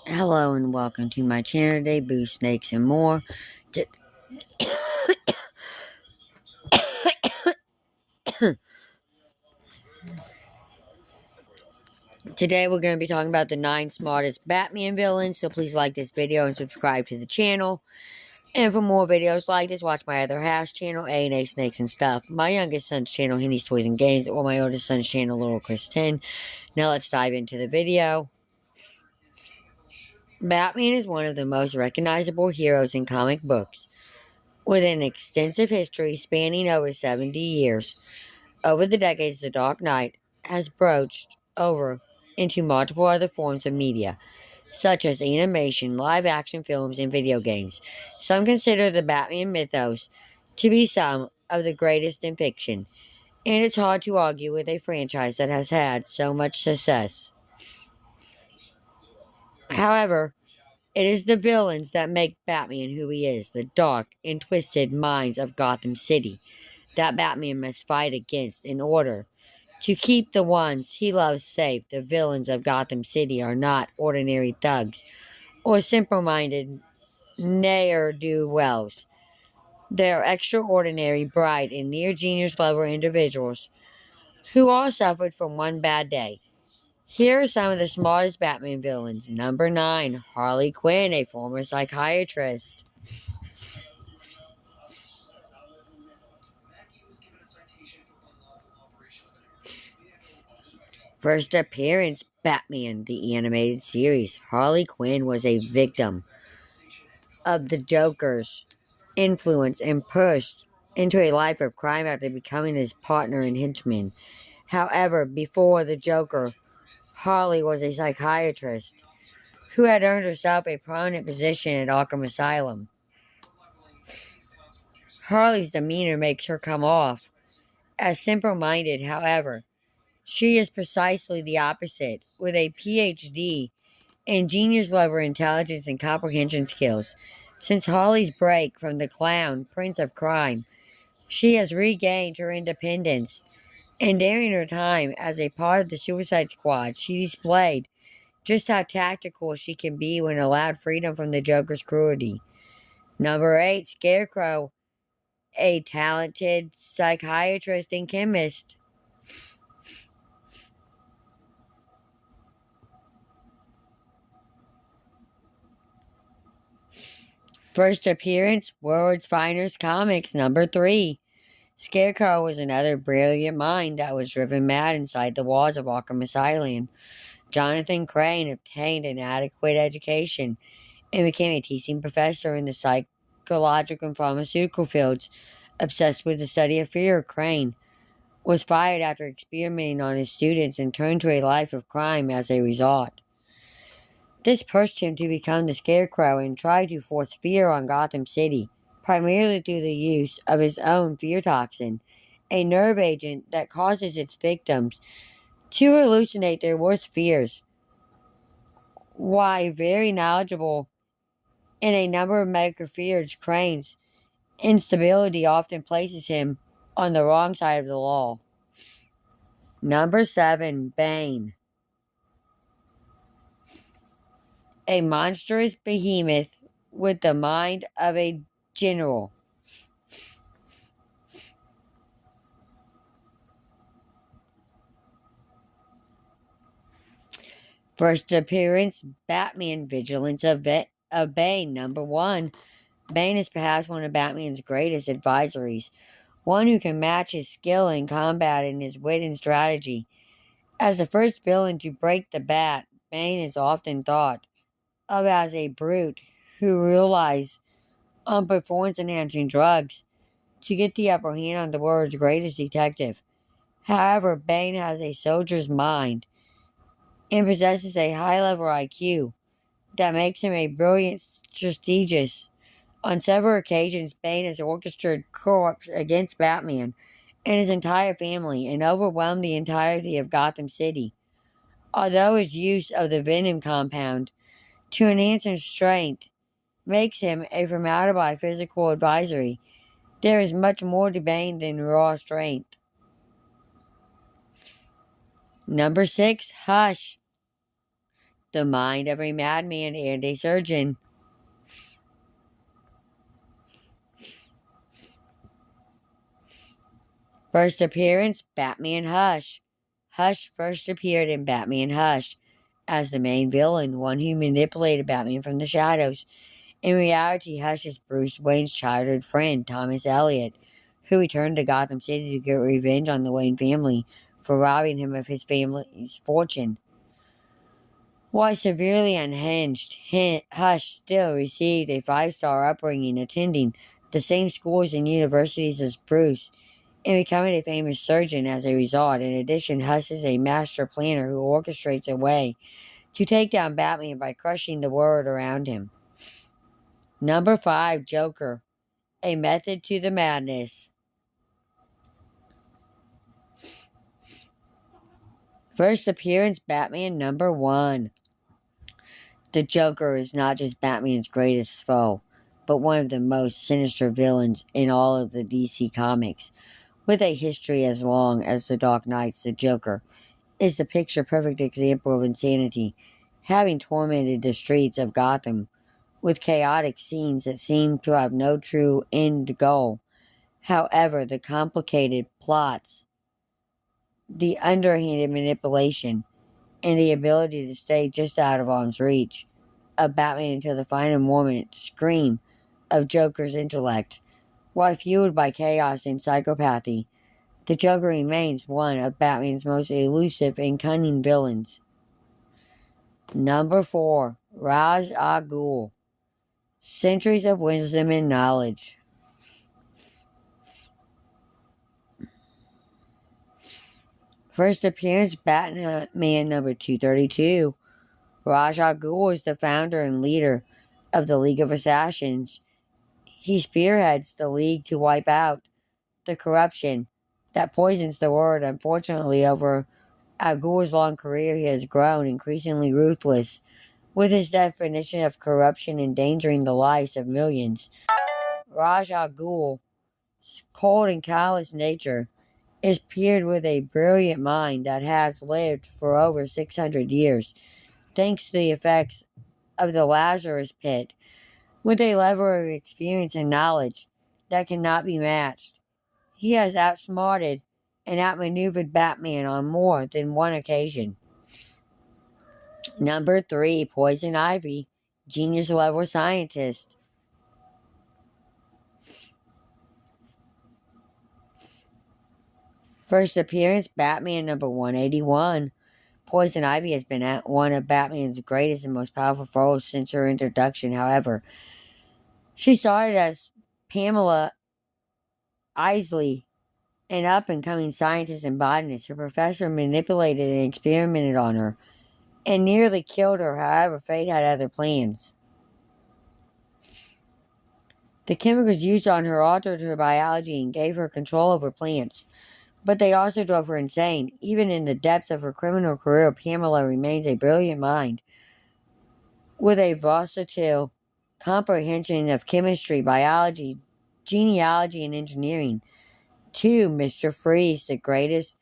Hello and welcome to my channel today, Boo Snakes and More. T- Today we're going to be talking about the 9 smartest Batman villains, so please like this video and subscribe to the channel. And for more videos like this, watch my other half's channel, A&A Snakes and Stuff, my youngest son's channel, Henny's Toys and Games, or my oldest son's channel, Little Chris 10. Now let's dive into the video. Batman is one of the most recognizable heroes in comic books, with an extensive history spanning over 70 years. Over the decades, The Dark Knight has broached over into multiple other forms of media, such as animation, live-action films, and video games. Some consider the Batman mythos to be some of the greatest in fiction, and it's hard to argue with a franchise that has had so much success. However, it is the villains that make Batman who he is, the dark and twisted minds of Gotham City, that Batman must fight against in order to keep the ones he loves safe. The villains of Gotham City are not ordinary thugs or simple-minded ne'er-do-wells. They are extraordinary, bright, and near-genius level individuals who all suffered from one bad day. Here are some of the smartest Batman villains. Number 9, Harley Quinn, a former psychiatrist. First appearance, Batman, the animated series. Harley Quinn was a victim of the Joker's influence and pushed into a life of crime after becoming his partner and henchman. However, before the Joker, Harley was a psychiatrist who had earned herself a prominent position at Arkham Asylum. Harley's demeanor makes her come off as simple-minded. However, she is precisely the opposite, with a PhD in genius-level intelligence and comprehension skills. Since Harley's break from the clown, Prince of Crime, she has regained her independence, and during her time as a part of the Suicide Squad, she displayed just how tactical she can be when allowed freedom from the Joker's cruelty. Number 8, Scarecrow, a talented psychiatrist and chemist. First appearance, World's Finest Comics, number 3. Scarecrow was another brilliant mind that was driven mad inside the walls of Arkham Asylum. Jonathan Crane obtained an adequate education and became a teaching professor in the psychological and pharmaceutical fields. Obsessed with the study of fear, Crane was fired after experimenting on his students and turned to a life of crime as a result. This pushed him to become the Scarecrow and try to force fear on Gotham City, primarily through the use of his own fear toxin, a nerve agent that causes its victims to hallucinate their worst fears. While very knowledgeable in a number of medical fields, Crane's instability often places him on the wrong side of the law. Number 7, Bane, a monstrous behemoth with the mind of a general. First appearance, Batman, Vigilance of Bane. Number 1, Bane is perhaps one of Batman's greatest adversaries, one who can match his skill in combat and his wit and strategy. As the first villain to break the bat, Bane is often thought of as a brute who relies on performance-enhancing drugs to get the upper hand on the world's greatest detective. However, Bane has a soldier's mind and possesses a high-level IQ that makes him a brilliant strategist. On several occasions, Bane has orchestrated coups against Batman and his entire family and overwhelmed the entirety of Gotham City. Although his use of the Venom compound to enhance his strength makes him a formidable physical adversary, there is much more to Bane than raw strength. Number 6, Hush, the mind of a madman and a surgeon. First appearance, Batman Hush. Hush first appeared in Batman Hush as the main villain, one who manipulated Batman from the shadows. In reality, Hush is Bruce Wayne's childhood friend, Thomas Elliot, who returned to Gotham City to get revenge on the Wayne family for robbing him of his family's fortune. While severely unhinged, Hush still received a five-star upbringing attending the same schools and universities as Bruce and becoming a famous surgeon as a result. In addition, Hush is a master planner who orchestrates a way to take down Batman by crushing the world around him. Number 5, Joker. A method to the madness. First appearance, Batman number 1. The Joker is not just Batman's greatest foe, but one of the most sinister villains in all of the DC comics. With a history as long as The Dark Knight's, the Joker is the picture-perfect example of insanity, having tormented the streets of Gotham with chaotic scenes that seem to have no true end goal. However, the complicated plots, the underhanded manipulation, and the ability to stay just out of arm's reach of Batman until the final moment scream of Joker's intellect. While fueled by chaos and psychopathy, the Joker remains one of Batman's most elusive and cunning villains. Number 4, Ra's al Ghul. Centuries of wisdom and knowledge. First appearance, Batman number 232. Ra's al Ghul is the founder and leader of the League of Assassins. He spearheads the League to wipe out the corruption that poisons the world. Unfortunately, over Al Ghul's long career, he has grown increasingly ruthless, with his definition of corruption endangering the lives of millions. Ra's al Ghul's cold and callous nature is paired with a brilliant mind that has lived for over 600 years, thanks to the effects of the Lazarus Pit, with a level of experience and knowledge that cannot be matched. He has outsmarted and outmaneuvered Batman on more than one occasion. Number 3, Poison Ivy, genius level scientist. First appearance, Batman number 181. Poison Ivy has been one of Batman's greatest and most powerful foes since her introduction. However, she started as Pamela Isley, an up-and-coming scientist and botanist. Her professor manipulated and experimented on her and nearly killed her. However, fate had other plans. The chemicals used on her altered her biology and gave her control over plants, but they also drove her insane. Even in the depths of her criminal career, Pamela remains a brilliant mind with a versatile comprehension of chemistry, biology, genealogy, and engineering. 2, Mr. Freeze, the greatest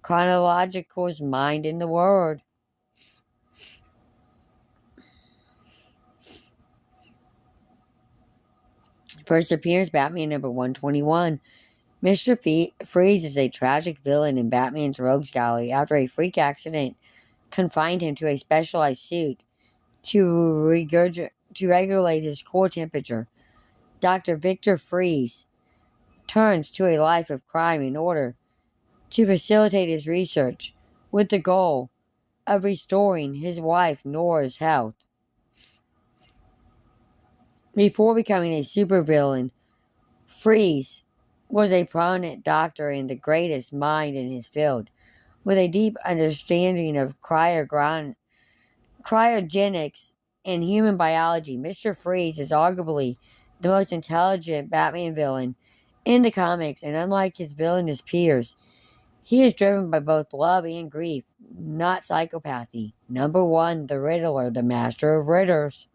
chronological mind in the world. First appearance, Batman number 121. Mr. Freeze is a tragic villain in Batman's rogues gallery after a freak accident confined him to a specialized suit to regulate his core temperature. Dr. Victor Freeze turns to a life of crime in order to facilitate his research with the goal of restoring his wife Nora's health. Before becoming a supervillain, Freeze was a prominent doctor and the greatest mind in his field, with a deep understanding of cryogenics and human biology. Mr. Freeze is arguably the most intelligent Batman villain in the comics, and unlike his villainous peers, he is driven by both love and grief, not psychopathy. Number 1, the Riddler, the master of riddles.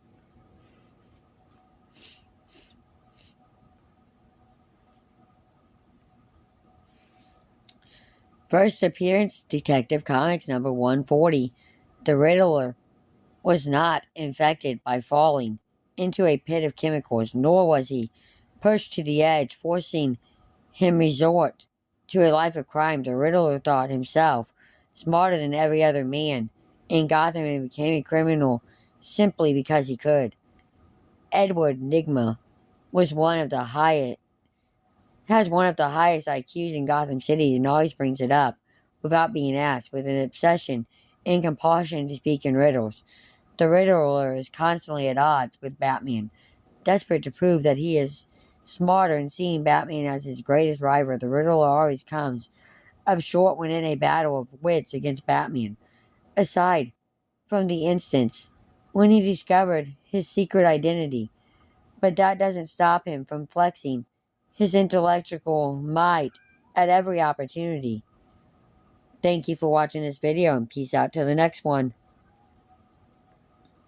First appearance, Detective Comics number 140, the Riddler. was not infected by falling into a pit of chemicals, nor was he pushed to the edge, forcing him resort to a life of crime. The Riddler thought himself smarter than every other man in Gotham and became a criminal simply because he could. Edward Nigma was one of the highest has one of the highest IQs in Gotham City and always brings it up without being asked, with an obsession and compulsion to speak in riddles. The Riddler is constantly at odds with Batman, desperate to prove that he is smarter and seeing Batman as his greatest rival. The Riddler always comes up short when in a battle of wits against Batman. Aside from the instance when he discovered his secret identity, but that doesn't stop him from flexing his intellectual might at every opportunity. Thank you for watching this video and peace out till the next one.